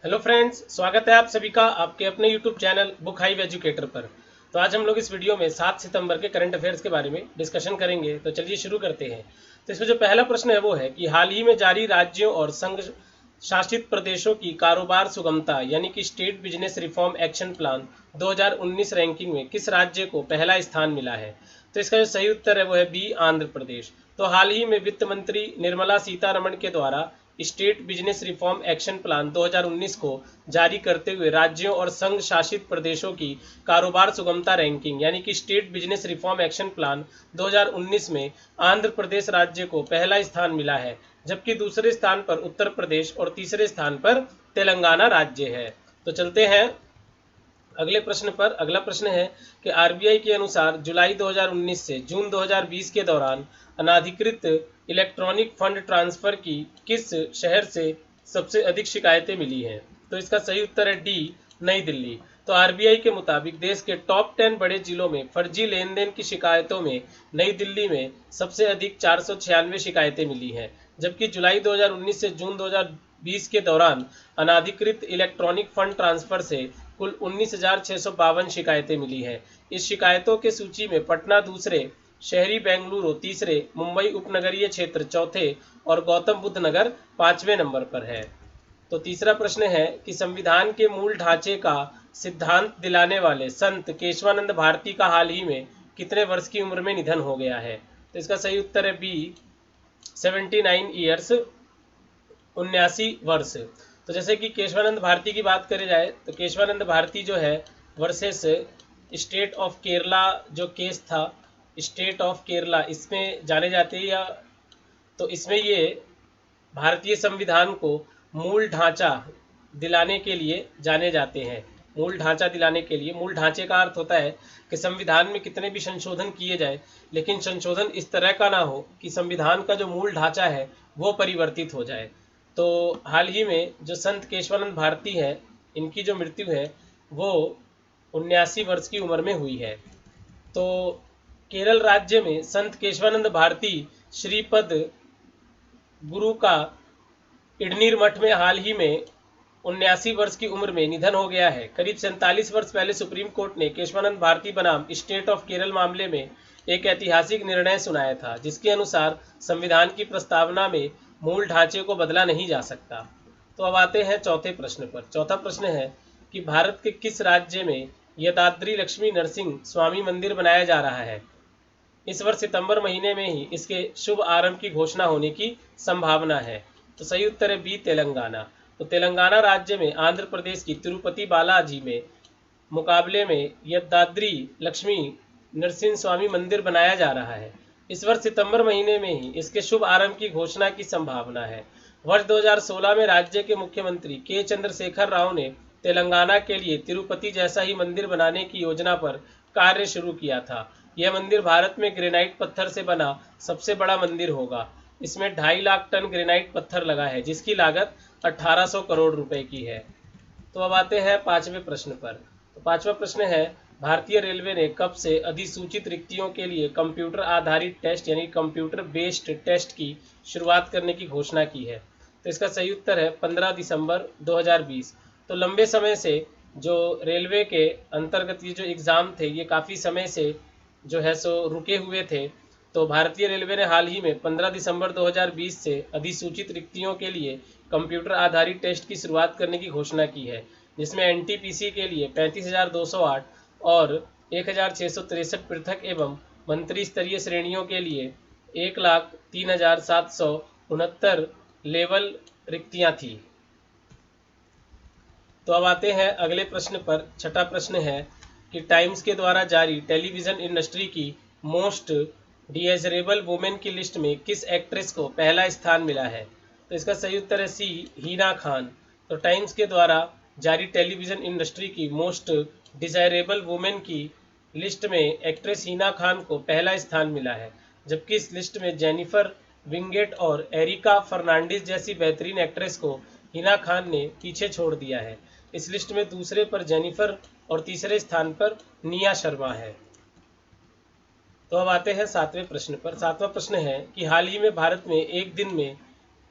Hello friends, स्वागत है आप सभी का आपके अपने YouTube channel book hive educator पर। तो आज हम लोग इस वीडियो में 7 सितंबर के करंट अफेयर्स के बारे में डिस्कशन करेंगे। तो चलिए शुरू करते हैं। तो इसमें जो पहला प्रश्न है वो है कि हाल ही में जारी राज्यों और संघ शासित प्रदेशों की कारोबार सुगमता यानी कि estate business reform action plan 2019 ranking में किस राज्य को पहला स्थान मिला है। तो इसका जो सही उत्तर है वो है बी, आंध्र प्रदेश। तो हाल ही में वित्त मंत्री निर्मला सीतारमण के द्वारा estate business reform action plan 2019 को जारी करते हुए राज्यों और संघ शासित प्रदेशों की कारोबार सुगमता रैंकिंग यानी कि estate business reform action plan 2019 में आंध्र प्रदेश राज्य को पहला स्थान मिला है, जबकि दूसरे स्थान पर उत्तर प्रदेश और तीसरे स्थान पर तेलंगाना राज्य है। तो चलते हैं अगले प्रश्न पर। अगला प्रश्न है कि आरबीआई के अनुसार जुलाई 2019 से जून 2020 के दौरान अनाधिकृत इलेक्ट्रॉनिक फंड ट्रांसफर की किस शहर से सबसे अधिक शिकायतें मिली हैं। तो इसका सही उत्तर है डी, नई दिल्ली। तो आरबीआई के मुताबिक देश के टॉप 10 बड़े जिलों में फर्जी लेन देन की शिकायतों में नई दिल्ली में सबसे अधिक 496 शिकायतें मिली हैं, जबकि जुलाई 2019 से जून 2020 के दौरान अनाधिकृत इलेक्ट्रॉनिक फंड ट्रांसफर से कुल 19,652 शिकायतें मिली हैं। इस शिकायतों के सूची में पटना दूसरे, शहरी बेंगलुरु तीसरे, मुंबई उपनगरीय क्षेत्र चौथे और गौतम बुद्ध नगर 5वें नंबर पर है। तो तीसरा प्रश्न है कि संविधान के मूल ढांचे का सिद्धांत दिलाने वाले संत केशवानंद भारती का हाल ही में कितने वर्ष की उम्र में निधन हो गया है। तो इसका सही उत्तर है बी, 79 ईयर्स, 79 वर्ष। तो जैसे कि केशवानंद भारती की बात करी जाए तो केशवानंद भारती जो है वर्सेस स्टेट ऑफ केरला जो केस था, स्टेट ऑफ केरला इसमें जाने जाते हैं या तो इसमें ये भारतीय संविधान को मूल ढांचा दिलाने के लिए जाने जाते हैं। मूल ढांचा दिलाने के लिए, मूल ढांचे का अर्थ होता है कि संविधान में कितने भी संशोधन किए जाए लेकिन संशोधन इस तरह का ना हो कि संविधान का जो मूल ढांचा है वो परिवर्तित हो जाए। तो हाल ही में जो संत केशवानंद भारती है, इनकी जो मृत्यु है वो 79 वर्ष की उम्र में हुई है। तो केरल राज्य में संत केशवानंद भारती श्रीपद गुरु का इडनीर मठ में हाल ही में 79 वर्ष की उम्र में निधन हो गया है। करीब 47 वर्ष पहले सुप्रीम कोर्ट ने केशवानंद भारती बनाम स्टेट ऑफ केरल मामले में एक ऐतिहासिक निर्णय सुनाया था, जिसके अनुसार संविधान की प्रस्तावना में मूल ढांचे को बदला नहीं जा सकता। तो अब आते हैं चौथे प्रश्न पर। चौथा प्रश्न है कि भारत के किस राज्य में यदाद्री लक्ष्मी नरसिंह स्वामी मंदिर बनाया जा रहा है। इस वर्ष सितंबर महीने में ही इसके शुभ आरंभ की घोषणा होने की संभावना है। तो सही उत्तर है बी, तेलंगाना। तो तेलंगाना राज्य में आंध्र प्रदेश की तिरुपति बालाजी में मुकाबले में यदाद्री लक्ष्मी नरसिंह स्वामी मंदिर बनाया जा रहा है। इस वर्ष सितंबर महीने में ही इसके शुभ आरंभ की घोषणा की संभावना है। वर्ष 2016 में राज्य के मुख्यमंत्री के चंद्रशेखर राव ने तेलंगाना के लिए तिरुपति जैसा ही मंदिर बनाने की योजना पर कार्य शुरू किया था। यह मंदिर भारत में ग्रेनाइट पत्थर से बना सबसे बड़ा मंदिर होगा। इसमें 2.5 लाख टन ग्रेनाइट पत्थर लगा है, जिसकी लागत 1800 करोड़ रुपए की है। तो अब आते हैं पांचवें प्रश्न पर। तो पांचवा प्रश्न है, भारतीय रेलवे ने कब से अधिसूचित रिक्तियों के लिए कंप्यूटर आधारित टेस्ट यानी कंप्यूटर बेस्ड टेस्ट की शुरुआत करने की घोषणा की है। तो इसका सही उत्तर है 15 दिसंबर 2020। तो लंबे समय से जो रेलवे के अंतर्गत ये जो एग्ज़ाम थे ये काफ़ी समय से जो है सो रुके हुए थे। तो भारतीय रेलवे ने हाल ही में 15 दिसंबर 2020 से अधिसूचित रिक्तियों के लिए कंप्यूटर आधारित टेस्ट की शुरुआत करने की घोषणा की है, जिसमें एनटीपीसी के लिए 35,208 और 1,663 पृथक एवं मंत्री स्तरीय श्रेणियों के लिए 1,03,769 लेवल रिक्तियां थी। तो अब आते हैं अगले प्रश्न पर। छठा प्रश्न है कि टाइम्स के द्वारा जारी टेलीविज़न इंडस्ट्री की मोस्ट डिजेरेबल वुमेन की लिस्ट में किस एक्ट्रेस को पहला स्थान मिला है। तो इसका सही उत्तर है सी, हिना खान। तो टाइम्स के द्वारा जारी टेलीविज़न इंडस्ट्री की मोस्ट डिजायरेबल वुमेन की लिस्ट में एक्ट्रेस हिना खान को पहला स्थान मिला है, जबकि इस लिस्ट में जेनिफर विंगेट और एरिका फर्नांडिस जैसी बेहतरीन एक्ट्रेस को हिना खान ने पीछे छोड़ दिया है। इस लिस्ट में दूसरे पर जेनिफर और तीसरे स्थान पर निया शर्मा है। तो अब आते हैं सातवें प्रश्न पर। सातवां प्रश्न है कि हाल ही में भारत में एक दिन में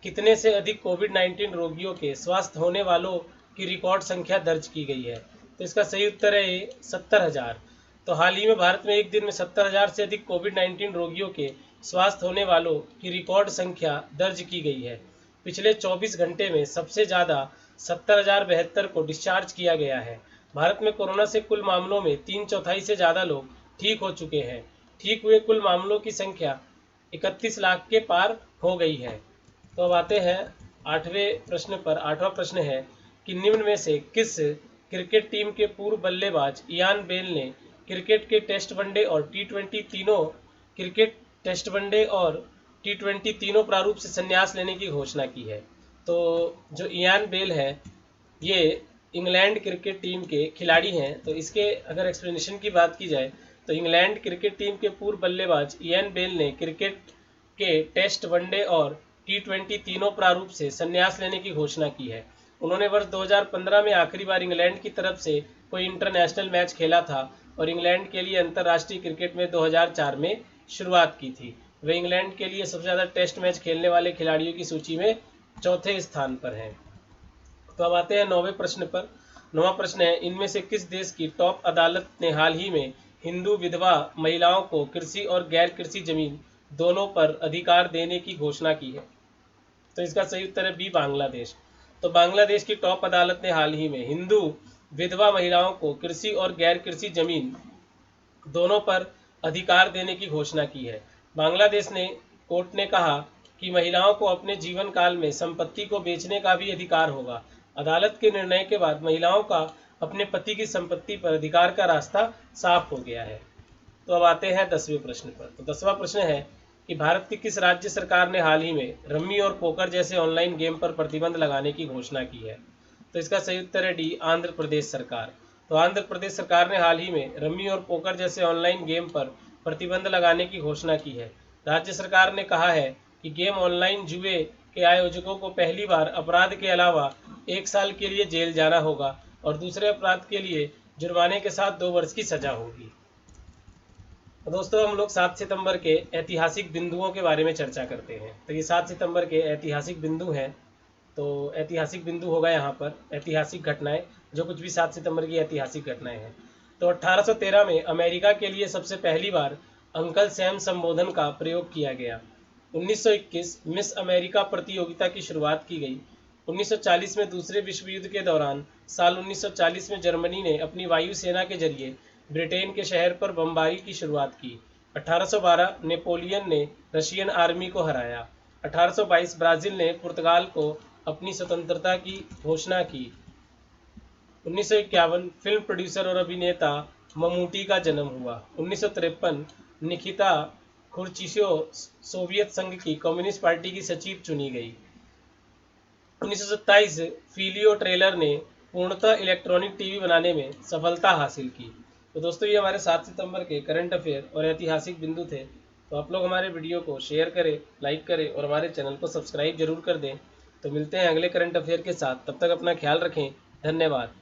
कितने से अधिक कोविड-19 रोगियों के स्वस्थ होने वालों की रिकॉर्ड संख्या दर्ज की गई है? तो इसका सही उत्तर है ए 70,000। तो हाल ही में भारत में एक दिन में 70,000 से अधिक कोविड-19 रोगियों के स्वस्थ होने वालों की रिकॉर्ड संख्या दर्ज की गई है। पिछले 24 घंटे में सबसे ज़्यादा 70,072 को डिस्चार्ज किया गया है। भारत में कोरोना से कुल मामलों में 3/4 से ज़्यादा लोग ठीक हो चुके हैं। ठीक हुए कुल मामलों की संख्या 31 लाख के पार हो गई है। तो अब आते हैं 8वें प्रश्न पर। 8वां प्रश्न है कि निम्न में से किस क्रिकेट टीम के पूर्व बल्लेबाज इयान बेल ने क्रिकेट के टेस्ट वनडे और टी20 तीनों क्रिकेट टेस्ट वनडे और टी20 तीनों प्रारूप से संन्यास लेने की घोषणा की है? तो जो इयान बेल है ये इंग्लैंड क्रिकेट टीम के खिलाड़ी हैं। तो इसके अगर एक्सप्लेनेशन की बात की जाए तो इंग्लैंड क्रिकेट टीम के पूर्व बल्लेबाज इयान बेल ने क्रिकेट के टेस्ट वनडे और टी20 तीनों प्रारूप से संन्यास लेने की घोषणा की है। उन्होंने वर्ष 2015 में आखिरी बार इंग्लैंड की तरफ से कोई इंटरनेशनल मैच खेला था और इंग्लैंड के लिए अंतर्राष्ट्रीय क्रिकेट में 2004 में शुरुआत की थी। वे इंग्लैंड के लिए सबसे ज़्यादा टेस्ट मैच खेलने वाले खिलाड़ियों की सूची में चौथे स्थान पर हैं। तो अब आते हैं 9वें प्रश्न पर। 9वां प्रश्न है इनमें से किस देश की टॉप अदालत ने हाल ही में हिंदू विधवा महिलाओं को कृषि और गैर कृषि जमीन दोनों पर अधिकार देने की घोषणा की है? तो इसका सही उत्तर है बी बांग्लादेश। तो बांग्लादेश की टॉप अदालत ने हाल ही में हिंदू विधवा महिलाओं को कृषि और गैर कृषि जमीन दोनों पर अधिकार देने की घोषणा की है। बांग्लादेश ने कोर्ट ने कहा कि महिलाओं को अपने जीवन काल में संपत्ति को बेचने का भी अधिकार होगा। अदालत के निर्णय के बाद महिलाओं का अपने पति की संपत्ति पर अधिकार का रास्ता साफ हो गया है। तो अब आते हैं 10वें प्रश्न पर। तो 10वां प्रश्न है कि भारत की किस राज्य सरकार ने हाल ही में रम्मी और पोकर जैसे ऑनलाइन गेम पर प्रतिबंध लगाने की घोषणा की है? तो इसका सही उत्तर है डी आंध्र प्रदेश सरकार। तो आंध्र प्रदेश सरकार ने हाल ही में रम्मी और पोकर जैसे ऑनलाइन गेम पर प्रतिबंध लगाने की घोषणा की है। राज्य सरकार ने कहा है कि गेम ऑनलाइन जुए के आयोजकों को पहली बार अपराध के अलावा 1 साल के लिए जेल जाना होगा और दूसरे अपराध के लिए जुर्माने के साथ 2 वर्ष की सजा होगी। तो दोस्तों हम लोग 7 सितंबर के ऐतिहासिक बिंदुओं के बारे में चर्चा करते हैं। तो ये 7 सितंबर के ऐतिहासिक बिंदु हैं। तो ऐतिहासिक बिंदु होगा यहाँ पर ऐतिहासिक घटनाएं, जो कुछ भी 7 सितंबर की ऐतिहासिक घटनाएं हैं। तो 1813 में अमेरिका के लिए सबसे पहली बार अंकल सैम संबोधन का प्रयोग किया गया। 1921 मिस अमेरिका प्रतियोगिता की शुरुआत की गई। 1940 में दूसरे विश्व युद्ध के दौरान साल 1940 में जर्मनी ने अपनी वायुसेना के जरिए ब्रिटेन के शहर पर बमबारी की शुरुआत की। 1812 नेपोलियन ने रशियन आर्मी को हराया। 1822 ब्राज़ील ने पुर्तगाल को अपनी स्वतंत्रता की घोषणा की। 1951 फिल्म प्रोड्यूसर और अभिनेता ममूटी का जन्म हुआ। 1953 निकिता खुर्चिशोव सोवियत संघ की कम्युनिस्ट पार्टी की सचिव चुनी गई। 1927 फिलियो ट्रेलर ने पूर्णतः इलेक्ट्रॉनिक टीवी बनाने में सफलता हासिल की। तो दोस्तों ये हमारे 7 सितंबर के करंट अफेयर और ऐतिहासिक बिंदु थे। तो आप लोग हमारे वीडियो को शेयर करें, लाइक करें और हमारे चैनल को सब्सक्राइब जरूर कर दें। तो मिलते हैं अगले करंट अफेयर के साथ, तब तक अपना ख्याल रखें। धन्यवाद।